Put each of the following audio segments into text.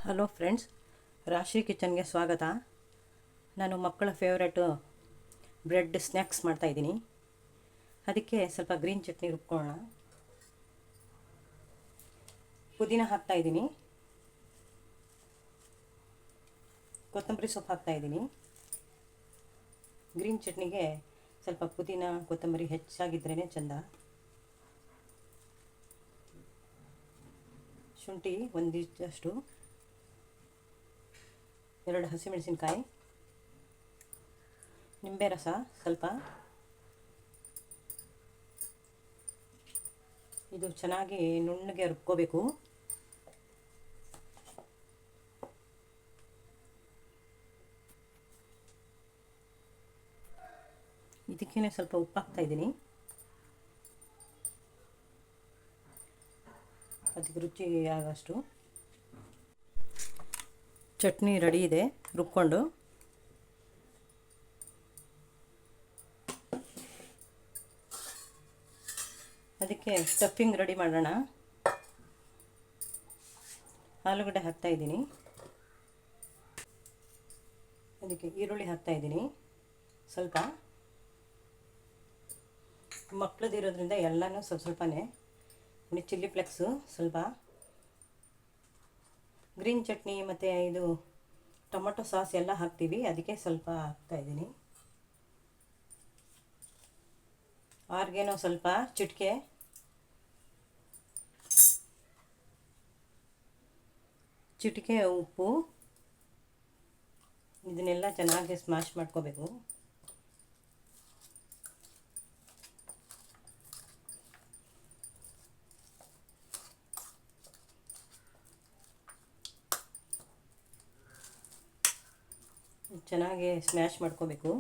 Hello friends, ರಾಶಿ ಕಿಚನ್ಗೆ ಸ್ವಾಗತ. ನಾನು ಮಕ್ಕಳ ಫೇವ್ರೇಟು ಬ್ರೆಡ್ ಸ್ನ್ಯಾಕ್ಸ್ ಮಾಡ್ತಾಯಿದ್ದೀನಿ. ಅದಕ್ಕೆ ಸ್ವಲ್ಪ ಗ್ರೀನ್ ಚಟ್ನಿ ರುಬ್ಕೊಳ್ಳೋಣ. ಪುದೀನ ಹಾಕ್ತಾಯಿದ್ದೀನಿ, ಕೊತ್ತಂಬರಿ ಸೊಪ್ಪು ಹಾಕ್ತಾಯಿದ್ದೀನಿ. ಗ್ರೀನ್ ಚಟ್ನಿಗೆ ಸ್ವಲ್ಪ ಪುದೀನ ಕೊತ್ತಂಬರಿ ಹೆಚ್ಚಾಗಿದ್ರೇ ಚೆಂದ. ಶುಂಠಿ ಒಂದಿಷ್ಟಷ್ಟು, 2 ಹಸಿಮೆಣಸಿನ್ಕಾಯಿ, ನಿಂಬೆ ರಸ ಸ್ವಲ್ಪ. ಇದು ಚೆನ್ನಾಗಿ ನುಣ್ಣಗೆ ರುಬ್ಕೋಬೇಕು. ಇದಕ್ಕೇ ಸ್ವಲ್ಪ ಉಪ್ಪು ಹಾಕ್ತಾಯಿದ್ದೀನಿ, ಅದಕ್ಕೆ ರುಚಿ ಆಗೋಷ್ಟು. ಚಟ್ನಿ ರೆಡಿ ಇದೆ ರುಬ್ಕೊಂಡು. ಅದಕ್ಕೆ ಸ್ಟಫಿಂಗ್ ರೆಡಿ ಮಾಡೋಣ. ಆಲೂಗಡ್ಡೆ ಹಾಕ್ತಾಯಿದ್ದೀನಿ, ಅದಕ್ಕೆ ಈರುಳ್ಳಿ ಹಾಕ್ತಾಯಿದ್ದೀನಿ ಸ್ವಲ್ಪ. ಮಕ್ಕಳದಿರೋದ್ರಿಂದ ಎಲ್ಲನೂ ಸ್ವಲ್ಪ ಸ್ವಲ್ಪನೇ. ಚಿಲ್ಲಿ ಫ್ಲೆಕ್ಸು ಸ್ವಲ್ಪ, ಗ್ರೀನ್ ಚಟ್ನಿ ಮತ್ತು ಇದು ಟೊಮೊಟೊ ಸಾಸ್ ಎಲ್ಲ ಹಾಕ್ತೀವಿ, ಅದಕ್ಕೆ ಸ್ವಲ್ಪ ಹಾಕ್ತಾಯಿದ್ದೀನಿ. ಆರ್ಗೇನೋ ಸ್ವಲ್ಪ ಚಿಟಿಕೆ, ಉಪ್ಪು. ಇದನ್ನೆಲ್ಲ ಚೆನ್ನಾಗಿ ಸ್ಮ್ಯಾಶ್ ಮಾಡ್ಕೋಬೇಕು. ಚೆನ್ನಾಗಿ ಸ್ಮ್ಯಾಶ್ ಮಾಡ್ಕೋಬೇಕು.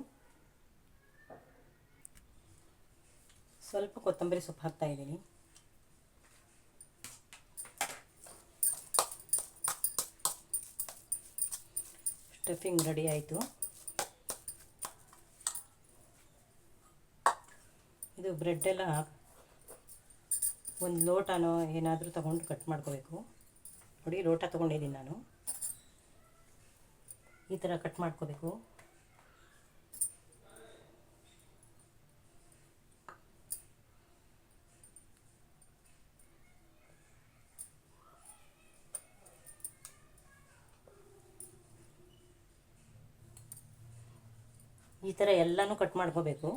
ಸ್ವಲ್ಪ ಕೊತ್ತಂಬರಿ ಸೊಪ್ಪು ಹಾಕ್ತಾಯಿದ್ದೀನಿ. ಸ್ಟಫಿಂಗ್ ರೆಡಿ ಆಯಿತು. ಇದು ಬ್ರೆಡ್ಡೆಲ್ಲ ಒಂದು ಲೋಟನೋ ಏನಾದರೂ ತಗೊಂಡು ಕಟ್ ಮಾಡ್ಕೋಬೇಕು. ನೋಡಿ, ಲೋಟ ತೊಗೊಂಡಿದ್ದೀನಿ ನಾನು. ಈ ಥರ ಕಟ್ ಮಾಡ್ಕೋಬೇಕು. ಈ ಥರ ಎಲ್ಲನೂ ಕಟ್ ಮಾಡ್ಕೋಬೇಕು.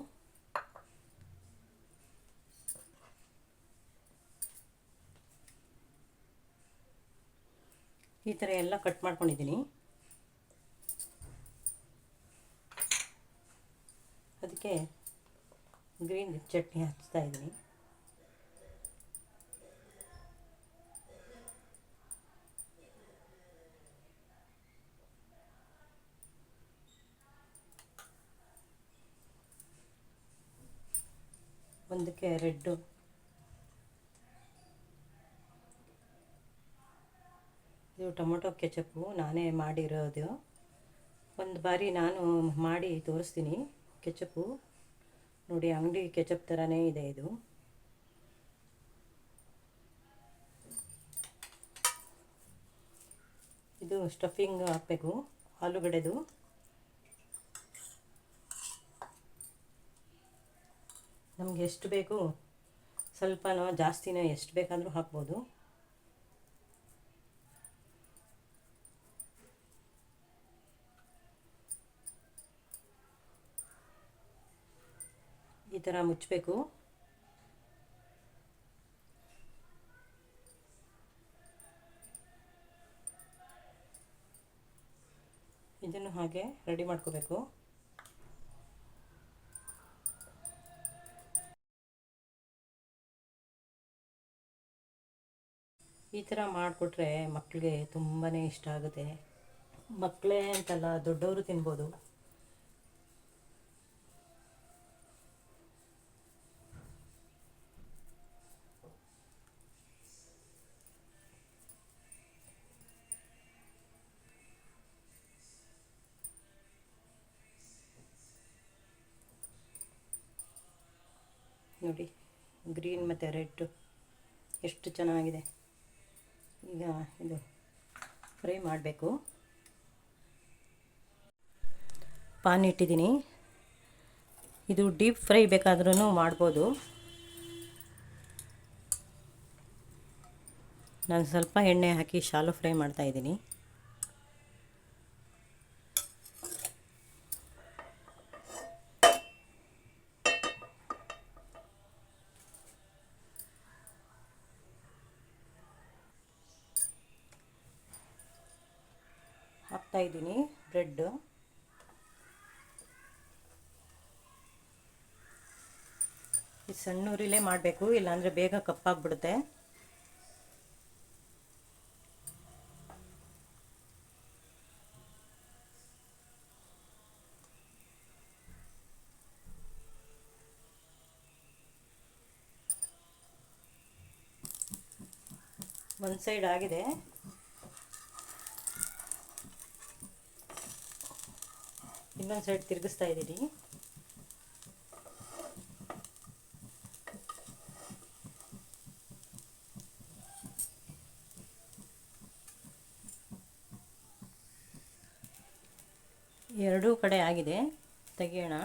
ಈ ಥರ ಎಲ್ಲ ಕಟ್ ಮಾಡ್ಕೊಂಡಿದ್ದೀನಿ. ಅದಕ್ಕೆ ಗ್ರೀನ್ ಚಟ್ನಿ ಹಚ್ತಾ ಇದ್ದೀನಿ. ಒಂದಕ್ಕೆ ರೆಡ್ಡು, ಇದು ಟೊಮೊಟೊ ಕೆಚಪ್ಪು ನಾನೇ ಮಾಡಿರೋದು. ಒಂದು ಬಾರಿ ನಾನು ಮಾಡಿ ತೋರಿಸ್ತೀನಿ. ಕೆಚಪ್ಪು ನೋಡಿ, ಅಂಗಡಿ ಕೆಚಪ್ ಥರನೇ ಇದೆ ಇದು. ಇದು ಸ್ಟಫಿಂಗ್ ಹಾಕಬೇಕು, ಆಲೂಗಡ್ಡೆದು. ನಮಗೆ ಎಷ್ಟು ಬೇಕು, ಸ್ವಲ್ಪನೋ ಜಾಸ್ತಿನೋ ಎಷ್ಟು ಬೇಕಾದರೂ ಹಾಕ್ಬೋದು. ಈ ಥರ ಮುಚ್ಚಬೇಕು. ಇದನ್ನು ಹಾಗೆ ರೆಡಿ ಮಾಡ್ಕೋಬೇಕು. ಈ ಥರ ಮಾಡಿಕೊಟ್ರೆ ಮಕ್ಕಳಿಗೆ ತುಂಬಾ ಇಷ್ಟ ಆಗುತ್ತೆ. ಮಕ್ಕಳೇ ಅಂತಲ್ಲ, ದೊಡ್ಡವರು ತಿನ್ಬೋದು. ನೋಡಿ, ಗ್ರೀನ್ ಮತ್ತು ರೆಡ್ ಎಷ್ಟು ಚೆನ್ನಾಗಿದೆ. ಈಗ ಇದು ಫ್ರೈ ಮಾಡಬೇಕು. ಪಾನ್ ಇಟ್ಟಿದ್ದೀನಿ. ಇದು ಡೀಪ್ ಫ್ರೈ ಬೇಕಾದ್ರೂ ಮಾಡ್ಬೋದು. ನಾನು ಸ್ವಲ್ಪ ಎಣ್ಣೆ ಹಾಕಿ ಶಾಲೋ ಫ್ರೈ ಮಾಡ್ತಾಯಿದ್ದೀನಿ. ಹಾಕ್ತಾಯಿದ್ದೀನಿ ಬ್ರೆಡ್. ಈ ಸಣ್ಣ ಉರಿಲೇ ಮಾಡಬೇಕು, ಇಲ್ಲಾಂದರೆ ಬೇಗ ಕಪ್ಪಾಗ್ಬಿಡುತ್ತೆ. ಒಂದು ಸೈಡ್ ಆಗಿದೆ, ಇನ್ನೊಂದು ಸೈಡ್ ತಿರುಗಿಸ್ತಾ ಇದ್ದೀನಿ. ಎರಡೂ ಕಡೆ ಆಗಿದೆ, ತೆಗಿಯೋಣ.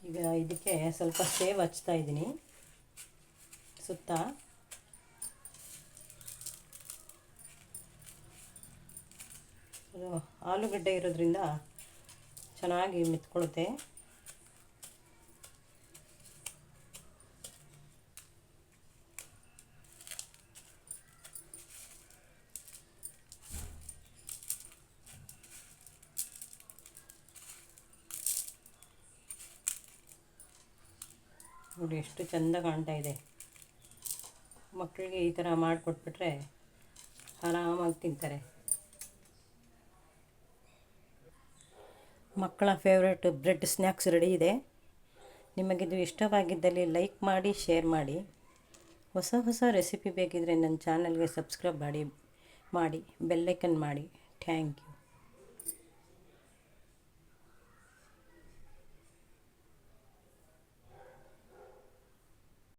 ಈಗ ಇದಕ್ಕೆ ಸ್ವಲ್ಪ ಸೇವ್ ಹಚ್ತಾ ಇದ್ದೀನಿ ಸುತ್ತ. ಅದು ಆಲೂಗಡ್ಡೆ ಇರೋದ್ರಿಂದ ಚೆನ್ನಾಗಿ ಮೆತ್ಕೊಳ್ಳುತ್ತೆ. ನೋಡಿ ಎಷ್ಟು ಚೆಂದ ಕಾಣ್ತಾ ಇದೆ. ಮಕ್ಕಳಿಗೆ ಈ ಥರ ಮಾಡಿಕೊಟ್ಬಿಟ್ರೆ ಆರಾಮಾಗಿ ತಿಂತಾರೆ. ಮಕ್ಕಳ ಫೇವ್ರೆಟ್ ಬ್ರೆಡ್ ಸ್ನ್ಯಾಕ್ಸ್ ರೆಡಿ ಇದೆ. ನಿಮಗಿದು ಇಷ್ಟವಾಗಿದ್ದಲ್ಲಿ ಲೈಕ್ ಮಾಡಿ, ಶೇರ್ ಮಾಡಿ. ಹೊಸ ಹೊಸ ರೆಸಿಪಿ ಬೇಕಿದ್ದರೆ ನನ್ನ ಚಾನಲ್ಗೆ ಸಬ್ಸ್ಕ್ರೈಬ್ ಮಾಡಿ ಬೆಲ್ಲೈಕನ್ ಮಾಡಿ. Thank you.